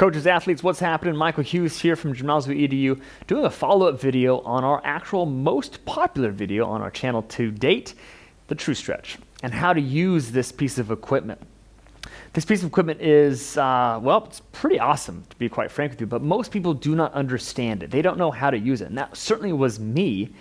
Coaches, athletes, what's happening? Michael Hughes here from Gymnazo EDU, doing a follow-up video on our actual most popular video on our channel to date, the True Stretch, and how to use this piece of equipment. This piece of equipment is, well, it's pretty awesome, to be quite frank with you, but most people do not understand it. They don't know how to use it, and that certainly was me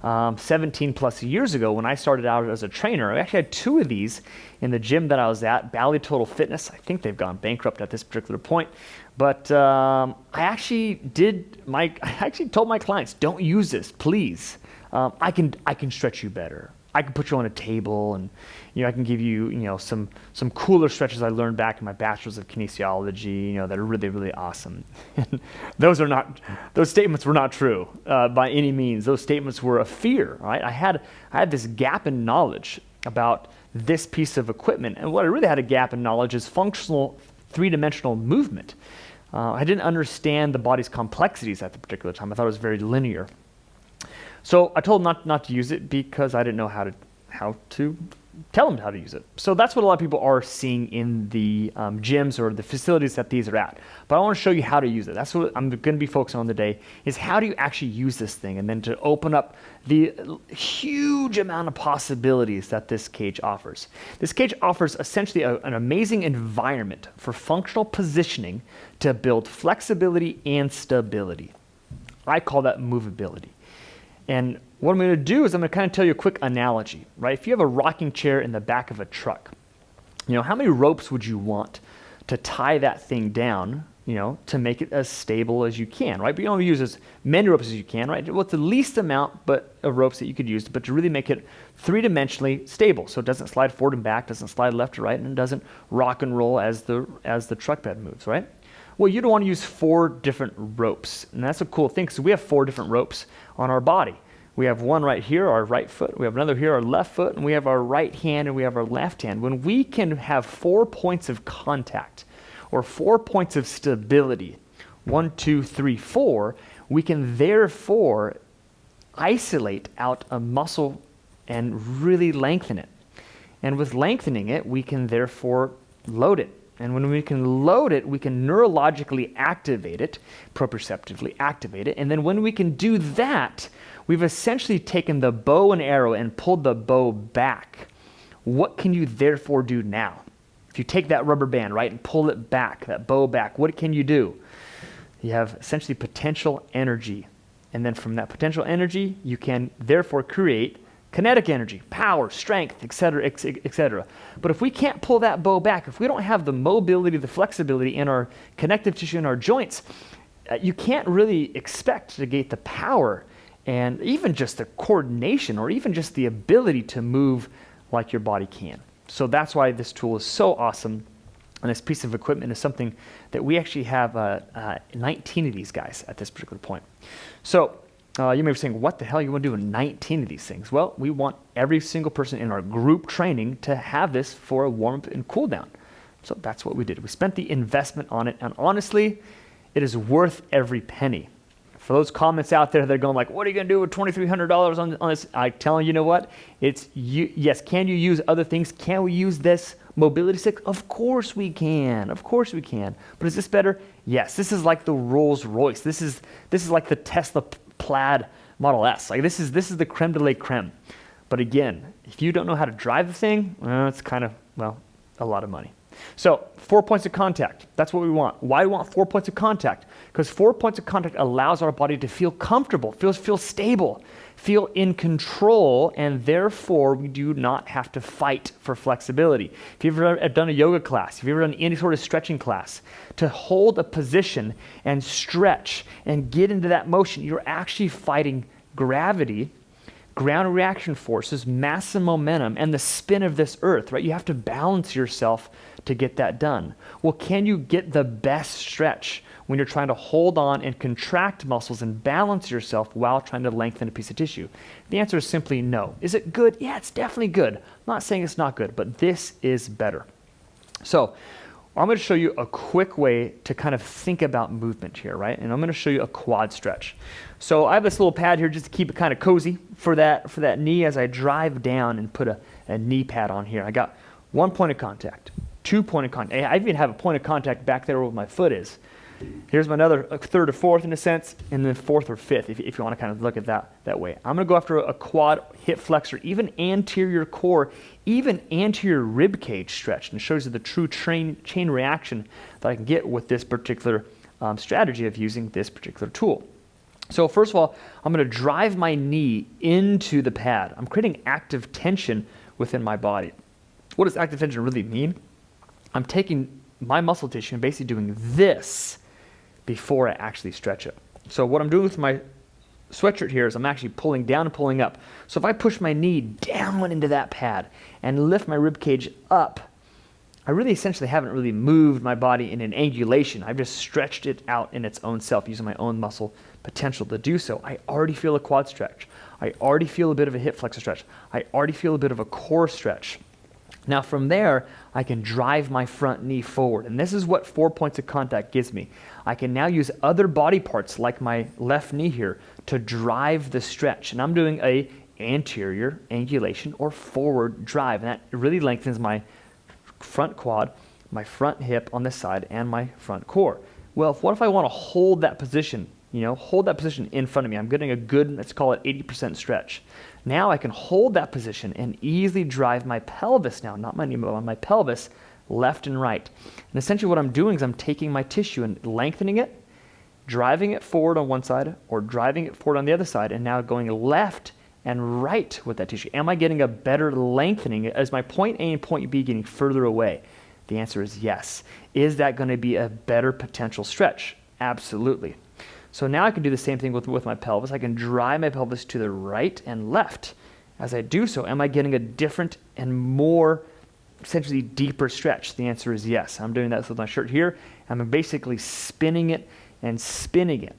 17 plus years ago when I started out as a trainer. I actually had two of these in the gym that I was at, Bally Total Fitness. I think they've gone bankrupt at this particular point, but I actually told my clients, don't use this, please. I can stretch you better. I can put you on a table, and I can give you some cooler stretches I learned back in my bachelor's of kinesiology, that are really, really awesome. And those statements were not true by any means. Those statements were a fear, right? I had this gap in knowledge about this piece of equipment, and what I really had a gap in knowledge is functional three-dimensional movement. I didn't understand the body's complexities at the particular time. I thought it was very linear. So I told them not to use it because I didn't know how to tell them how to use it. So that's what a lot of people are seeing in the gyms or the facilities that these are at. But I want to show you how to use it. That's what I'm going to be focusing on today, is how do you actually use this thing, and then to open up the huge amount of possibilities that this cage offers. This cage offers essentially an amazing environment for functional positioning to build flexibility and stability. I call that movability. And what I'm going to do is I'm going to kind of tell you a quick analogy, right? If you have a rocking chair in the back of a truck, how many ropes would you want to tie that thing down, to make it as stable as you can, right? But you don't use as many ropes as you can, right? What's the least amount of ropes that you could use, but to really make it three-dimensionally stable, so it doesn't slide forward and back, doesn't slide left to right, and it doesn't rock and roll as the truck bed moves, right? Well, you don't want to use 4 different ropes, and that's a cool thing because we have 4 different ropes on our body. We have one right here, our right foot. We have another here, our left foot, and we have our right hand, and we have our left hand. When we can have 4 points of contact or 4 points of stability, 1, 2, 3, 4, we can therefore isolate out a muscle and really lengthen it. And with lengthening it, we can therefore load it. And when we can load it, we can neurologically activate it, proprioceptively activate it. And then when we can do that, we've essentially taken the bow and arrow and pulled the bow back. What can you therefore do now? If you take that rubber band, right, and pull it back, that bow back, what can you do? You have essentially potential energy. And then from that potential energy, you can therefore create kinetic energy, power, strength, etc., etc. But if we can't pull that bow back, if we don't have the mobility, the flexibility in our connective tissue in our joints, you can't really expect to get the power and even just the coordination or even just the ability to move like your body can. So that's why this tool is so awesome. And this piece of equipment is something that we actually have 19 of these guys at this particular point. So you may be saying, what the hell you want to do with 19 of these things? Well, we want every single person in our group training to have this for a warm-up and cool down. So that's what we did. We spent the investment on it, and honestly, it is worth every penny. For those comments out there that are going like, what are you going to do with $2,300 on this? I tell you know what? Yes, can you use other things? Can we use this mobility stick? Of course we can. Of course we can. But is this better? Yes. This is like the Rolls Royce. This is like the Tesla Plaid Model S. Like this is the creme de la creme. But again, if you don't know how to drive the thing, it's kind of, a lot of money. So 4 points of contact, that's what we want. Why do we want 4 points of contact? Because 4 points of contact allows our body to feel comfortable, feel stable, feel in control, and therefore we do not have to fight for flexibility. If you've ever done a yoga class, if you've ever done any sort of stretching class, to hold a position and stretch and get into that motion, you're actually fighting gravity, ground reaction forces, mass and momentum, and the spin of this earth, right? You have to balance yourself to get that done. Well, can you get the best stretch when you're trying to hold on and contract muscles and balance yourself while trying to lengthen a piece of tissue? The answer is simply no. Is it good? Yeah, it's definitely good. I'm not saying it's not good, but this is better. So I'm going to show you a quick way to kind of think about movement here, right? And I'm going to show you a quad stretch. So I have this little pad here just to keep it kind of cozy for that knee as I drive down and put a knee pad on here. I got 1 point of contact, 2 point of contact. I even have a point of contact back there where my foot is. Here's my another third or fourth in a sense, and then fourth or fifth if you want to kind of look at that way. I'm going to go after a quad, hip flexor, even anterior core, even anterior rib cage stretch, and it shows you the true chain reaction that I can get with this particular strategy of using this particular tool. So first of all, I'm going to drive my knee into the pad. I'm creating active tension within my body. What does active tension really mean? I'm taking my muscle tissue and basically doing this before I actually stretch it. So what I'm doing with my sweatshirt here is I'm actually pulling down and pulling up. So if I push my knee down into that pad and lift my rib cage up, I really essentially haven't really moved my body in an angulation. I've just stretched it out in its own self using my own muscle potential to do so. I already feel a quad stretch. I already feel a bit of a hip flexor stretch. I already feel a bit of a core stretch. Now from there, I can drive my front knee forward. And this is what 4 points of contact gives me. I can now use other body parts like my left knee here to drive the stretch. And I'm doing a anterior angulation or forward drive. And that really lengthens my front quad, my front hip on this side, and my front core. Well, what if I want to hold that position? Hold that position in front of me. I'm getting a good, let's call it 80% stretch. Now I can hold that position and easily drive my pelvis now, not my knee, but my pelvis, left and right. And essentially what I'm doing is I'm taking my tissue and lengthening it, driving it forward on one side or driving it forward on the other side, and now going left and right with that tissue. Am I getting a better lengthening? Is my point A and point B getting further away? The answer is yes. Is that going to be a better potential stretch? Absolutely. So now I can do the same thing with my pelvis. I can drive my pelvis to the right and left. As I do so, am I getting a different and more essentially deeper stretch? The answer is yes. I'm doing that with my shirt here. I'm basically spinning it and spinning it.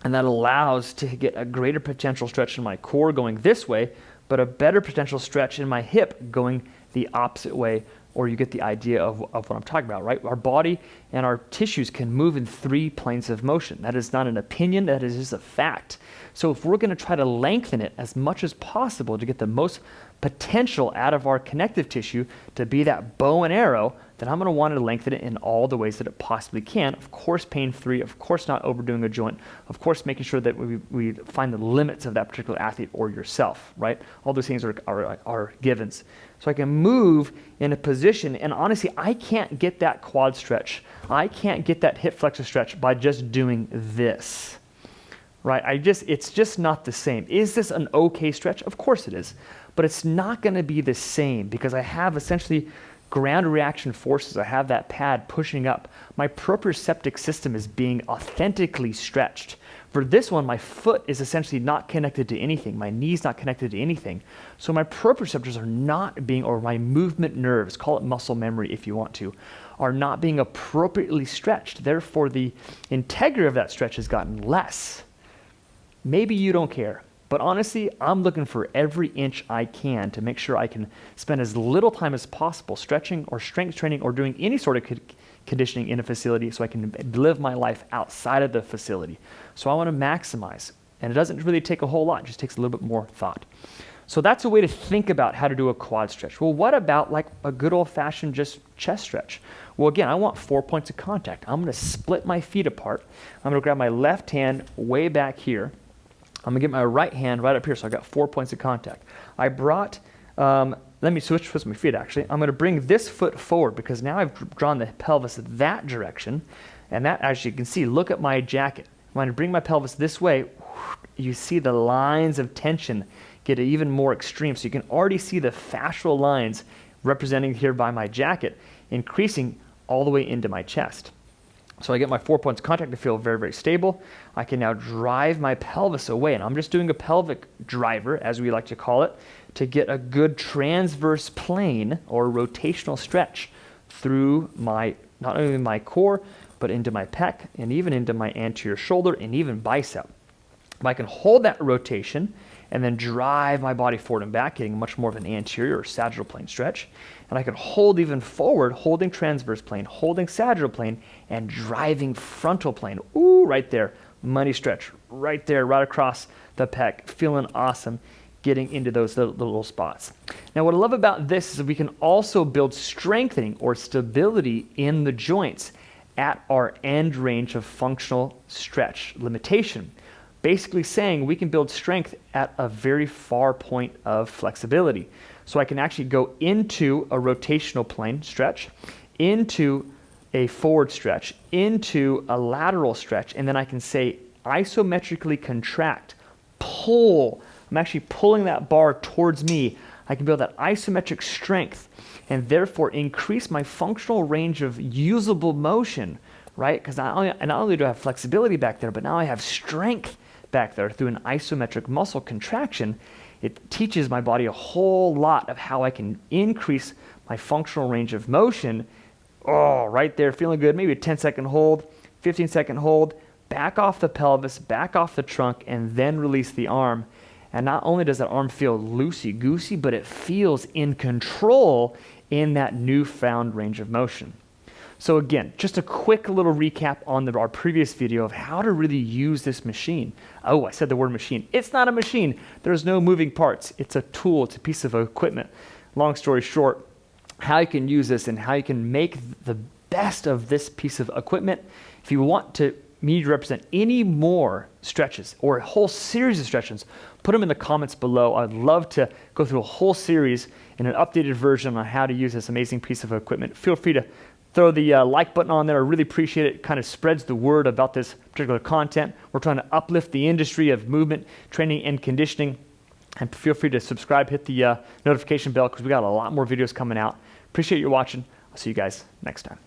And that allows to get a greater potential stretch in my core going this way, but a better potential stretch in my hip going the opposite way, or you get the idea of what I'm talking about, right? Our body and our tissues can move in 3 planes of motion. That is not an opinion, that is just a fact. So if we're going to try to lengthen it as much as possible to get the most potential out of our connective tissue to be that bow and arrow, then I'm going to want to lengthen it in all the ways that it possibly can. Of course, pain-free, of course not overdoing a joint, of course making sure that we find the limits of that particular athlete or yourself, right? All those things are givens. So I can move in a position, and honestly, I can't get that quad stretch. I can't get that hip flexor stretch by just doing this, right? It's just not the same. Is this an okay stretch? Of course it is, but it's not going to be the same because I have essentially ground reaction forces. I have that pad pushing up. My proprioceptive system is being authentically stretched. For this one, my foot is essentially not connected to anything. My knee's not connected to anything. So my proprioceptors are not being, or my movement nerves, call it muscle memory if you want to, are not being appropriately stretched. Therefore, the integrity of that stretch has gotten less. Maybe you don't care. But honestly, I'm looking for every inch I can to make sure I can spend as little time as possible stretching or strength training or doing any sort of conditioning in a facility so I can live my life outside of the facility. So I want to maximize. And it doesn't really take a whole lot. It just takes a little bit more thought. So that's a way to think about how to do a quad stretch. Well, what about like a good old-fashioned just chest stretch? Well, again, I want 4 points of contact. I'm going to split my feet apart. I'm going to grab my left hand way back here. I'm going to get my right hand right up here, so I got 4 points of contact. I brought, let me switch my feet actually. I'm going to bring this foot forward because now I've drawn the pelvis that direction. And that, as you can see, look at my jacket. When I bring my pelvis this way, you see the lines of tension get even more extreme. So you can already see the fascial lines represented here by my jacket increasing all the way into my chest. So I get my 4 points of contact to feel very, very stable. I can now drive my pelvis away, and I'm just doing a pelvic driver, as we like to call it, to get a good transverse plane or rotational stretch through my, not only my core, but into my pec and even into my anterior shoulder and even bicep. If I can hold that rotation and then drive my body forward and back, getting much more of an anterior or sagittal plane stretch. And I can hold even forward, holding transverse plane, holding sagittal plane, and driving frontal plane. Ooh, right there. Money stretch. Right there, right across the pec. Feeling awesome getting into those little spots. Now, what I love about this is we can also build strengthening or stability in the joints at our end range of functional stretch limitation. Basically saying we can build strength at a very far point of flexibility. So I can actually go into a rotational plane stretch, into a forward stretch, into a lateral stretch, and then I can say isometrically contract, pull. I'm actually pulling that bar towards me. I can build that isometric strength and therefore increase my functional range of usable motion, right? Because not only do I have flexibility back there, but now I have strength back there through an isometric muscle contraction. It teaches my body a whole lot of how I can increase my functional range of motion. Oh, right there, feeling good. Maybe a 10-second hold, 15-second hold, back off the pelvis, back off the trunk, and then release the arm. And not only does that arm feel loosey-goosey, but it feels in control in that newfound range of motion. So again, just a quick little recap on our previous video of how to really use this machine. Oh, I said the word machine. It's not a machine. There's no moving parts. It's a tool. It's a piece of equipment. Long story short, how you can use this and how you can make the best of this piece of equipment. If you want me to represent any more stretches or a whole series of stretches, put them in the comments below. I'd love to go through a whole series in an updated version on how to use this amazing piece of equipment. Feel free to throw the like button on there. I really appreciate it. It kind of spreads the word about this particular content. We're trying to uplift the industry of movement, training, and conditioning. And feel free to subscribe, hit the notification bell because we got a lot more videos coming out. Appreciate you watching. I'll see you guys next time.